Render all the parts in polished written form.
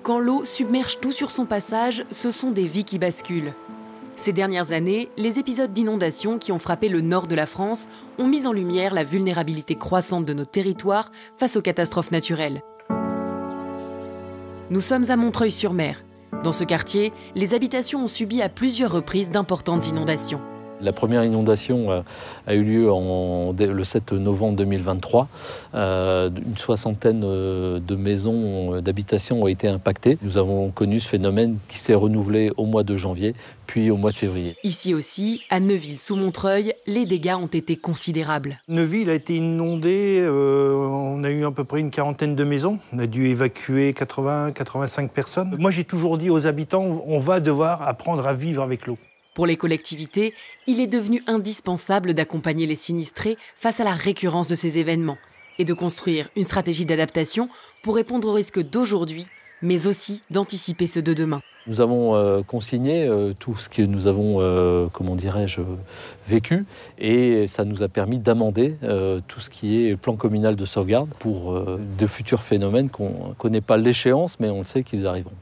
Quand l'eau submerge tout sur son passage, ce sont des vies qui basculent. Ces dernières années, les épisodes d'inondations qui ont frappé le nord de la France ont mis en lumière la vulnérabilité croissante de nos territoires face aux catastrophes naturelles. Nous sommes à Montreuil-sur-Mer. Dans ce quartier, les habitations ont subi à plusieurs reprises d'importantes inondations. La première inondation a eu lieu le 7 novembre 2023. Une soixantaine de maisons d'habitation ont été impactées. Nous avons connu ce phénomène qui s'est renouvelé au mois de janvier, puis au mois de février. Ici aussi, à Neuville-sous-Montreuil, les dégâts ont été considérables. Neuville a été inondée, on a eu à peu près une quarantaine de maisons. On a dû évacuer 80-85 personnes. Moi, j'ai toujours dit aux habitants, on va devoir apprendre à vivre avec l'eau. Pour les collectivités, il est devenu indispensable d'accompagner les sinistrés face à la récurrence de ces événements et de construire une stratégie d'adaptation pour répondre aux risques d'aujourd'hui, mais aussi d'anticiper ceux de demain. Nous avons consigné tout ce que nous avons, vécu, et ça nous a permis d'amender tout ce qui est plan communal de sauvegarde pour de futurs phénomènes qu'on ne connaît pas l'échéance, mais on le sait qu'ils arriveront.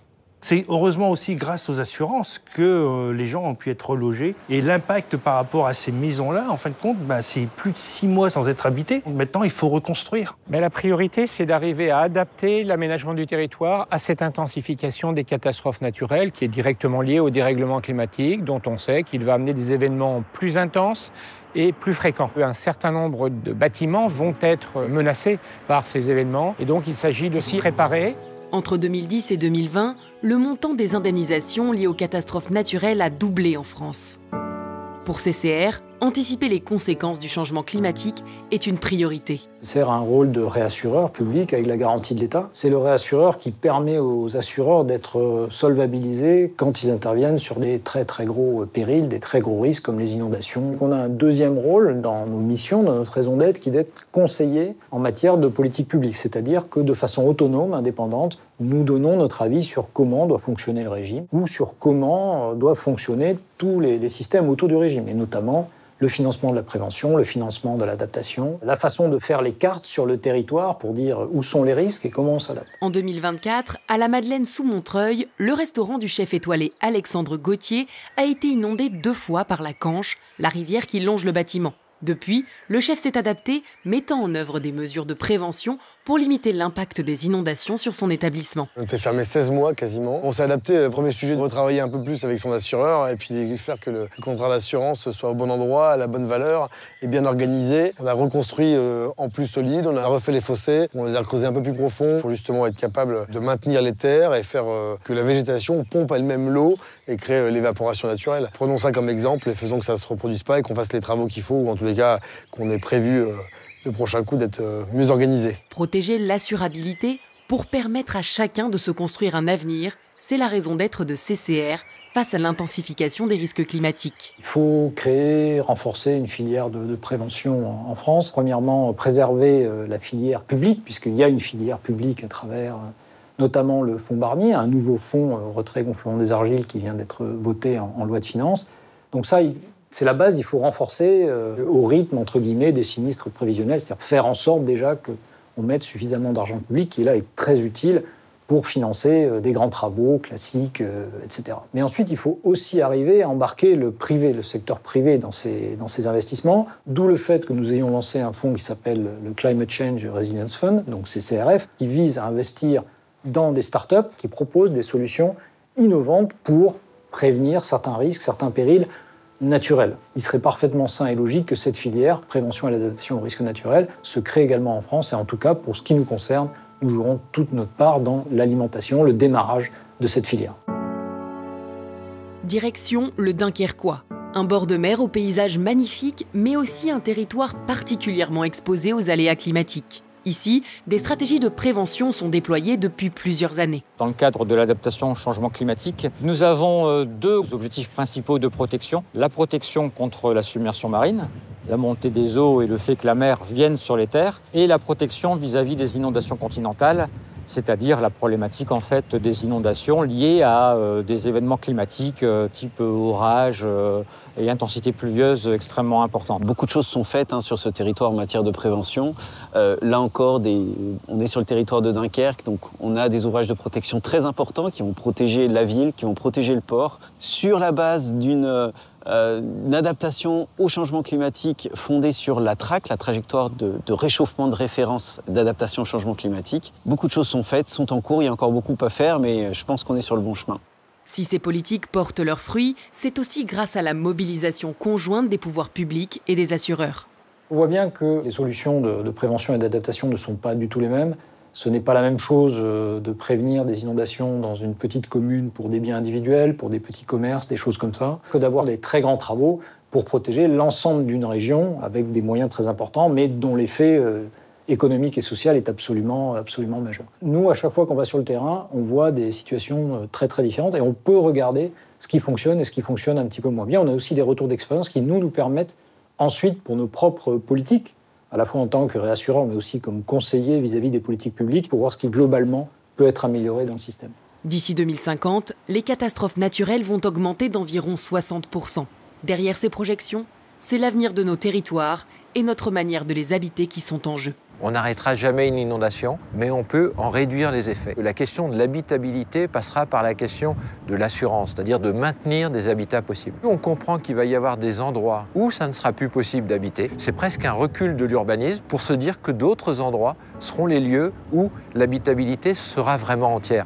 C'est heureusement aussi grâce aux assurances que les gens ont pu être relogés. Et l'impact par rapport à ces maisons-là, en fin de compte, c'est plus de 6 mois sans être habité. Maintenant, il faut reconstruire. Mais la priorité, c'est d'arriver à adapter l'aménagement du territoire à cette intensification des catastrophes naturelles qui est directement liée au dérèglement climatique, dont on sait qu'il va amener des événements plus intenses et plus fréquents. Un certain nombre de bâtiments vont être menacés par ces événements. Et donc, il s'agit de s'y préparer. Entre 2010 et 2020, le montant des indemnisations liées aux catastrophes naturelles a doublé en France. Pour CCR, anticiper les conséquences du changement climatique est une priorité. CCR a un rôle de réassureur public avec la garantie de l'État. C'est le réassureur qui permet aux assureurs d'être solvabilisés quand ils interviennent sur des très très gros périls, des très gros risques comme les inondations. On a un deuxième rôle dans nos missions, dans notre raison d'être, qui est d'être conseiller en matière de politique publique. C'est-à-dire que de façon autonome, indépendante, nous donnons notre avis sur comment doit fonctionner le régime ou sur comment doivent fonctionner tous les systèmes autour du régime, et notamment le financement de la prévention, le financement de l'adaptation, la façon de faire les cartes sur le territoire pour dire où sont les risques et comment on s'adapte. En 2024, à la Madeleine-sous-Montreuil, le restaurant du chef étoilé Alexandre Gauthier a été inondé 2 fois par la Canche, la rivière qui longe le bâtiment. Depuis, le chef s'est adapté, mettant en œuvre des mesures de prévention pour limiter l'impact des inondations sur son établissement. On était fermé 16 mois quasiment. On s'est adapté. Le premier sujet, de retravailler un peu plus avec son assureur et puis faire que le contrat d'assurance soit au bon endroit, à la bonne valeur et bien organisé. On a reconstruit en plus solide, on a refait les fossés, on les a creusés un peu plus profonds pour justement être capable de maintenir les terres et faire que la végétation pompe elle-même l'eau et crée l'évaporation naturelle. Prenons ça comme exemple et faisons que ça ne se reproduise pas et qu'on fasse les travaux qu'il faut, ou en tous les cas qu'on ait prévu le prochain coup d'être mieux organisé. Protéger l'assurabilité pour permettre à chacun de se construire un avenir, c'est la raison d'être de CCR face à l'intensification des risques climatiques. Il faut créer, renforcer une filière de prévention en France. Premièrement, préserver la filière publique, puisqu'il y a une filière publique à travers notamment le fonds Barnier, un nouveau fonds retrait-gonflement des argiles qui vient d'être voté en loi de finances. Donc ça, c'est la base, il faut renforcer au rythme, entre guillemets, des sinistres prévisionnels, c'est-à-dire faire en sorte déjà qu'on mette suffisamment d'argent public, qui là est très utile pour financer des grands travaux classiques, etc. Mais ensuite, il faut aussi arriver à embarquer le privé, le secteur privé dans ces investissements, d'où le fait que nous ayons lancé un fonds qui s'appelle le Climate Change Resilience Fund, donc CCRF, qui vise à investir dans des startups qui proposent des solutions innovantes pour prévenir certains risques, certains périls naturels. Il serait parfaitement sain et logique que cette filière, prévention et l'adaptation aux risques naturels, se crée également en France. Et en tout cas, pour ce qui nous concerne, nous jouerons toute notre part dans l'alimentation, le démarrage de cette filière. Direction le Dunkerquois. Un bord de mer au paysage magnifique, mais aussi un territoire particulièrement exposé aux aléas climatiques. Ici, des stratégies de prévention sont déployées depuis plusieurs années. Dans le cadre de l'adaptation au changement climatique, nous avons 2 objectifs principaux de protection. La protection contre la submersion marine, la montée des eaux et le fait que la mer vienne sur les terres, et la protection vis-à-vis des inondations continentales, c'est-à-dire la problématique en fait des inondations liées à des événements climatiques type orage et intensité pluvieuse extrêmement importante. Beaucoup de choses sont faites sur ce territoire en matière de prévention. Là encore, on est sur le territoire de Dunkerque, donc on a des ouvrages de protection très importants qui vont protéger la ville, qui vont protéger le port, sur la base d'une adaptation au changement climatique fondée sur la TRAC, la trajectoire de réchauffement de référence d'adaptation au changement climatique. Beaucoup de choses sont faites, sont en cours, il y a encore beaucoup à faire, mais je pense qu'on est sur le bon chemin. Si ces politiques portent leurs fruits, c'est aussi grâce à la mobilisation conjointe des pouvoirs publics et des assureurs. On voit bien que les solutions de prévention et d'adaptation ne sont pas du tout les mêmes. Ce n'est pas la même chose de prévenir des inondations dans une petite commune pour des biens individuels, pour des petits commerces, des choses comme ça, que d'avoir des très grands travaux pour protéger l'ensemble d'une région avec des moyens très importants, mais dont l'effet économique et social est absolument majeur. Nous, à chaque fois qu'on va sur le terrain, on voit des situations très très différentes et on peut regarder ce qui fonctionne et ce qui fonctionne un petit peu moins bien. On a aussi des retours d'expérience qui nous permettent ensuite, pour nos propres politiques, à la fois en tant que réassureur, mais aussi comme conseiller vis-à-vis des politiques publiques, pour voir ce qui, globalement, peut être amélioré dans le système. D'ici 2050, les catastrophes naturelles vont augmenter d'environ 60%. Derrière ces projections, c'est l'avenir de nos territoires et notre manière de les habiter qui sont en jeu. On n'arrêtera jamais une inondation, mais on peut en réduire les effets. La question de l'habitabilité passera par la question de l'assurance, c'est-à-dire de maintenir des habitats possibles. On comprend qu'il va y avoir des endroits où ça ne sera plus possible d'habiter. C'est presque un recul de l'urbanisme pour se dire que d'autres endroits seront les lieux où l'habitabilité sera vraiment entière.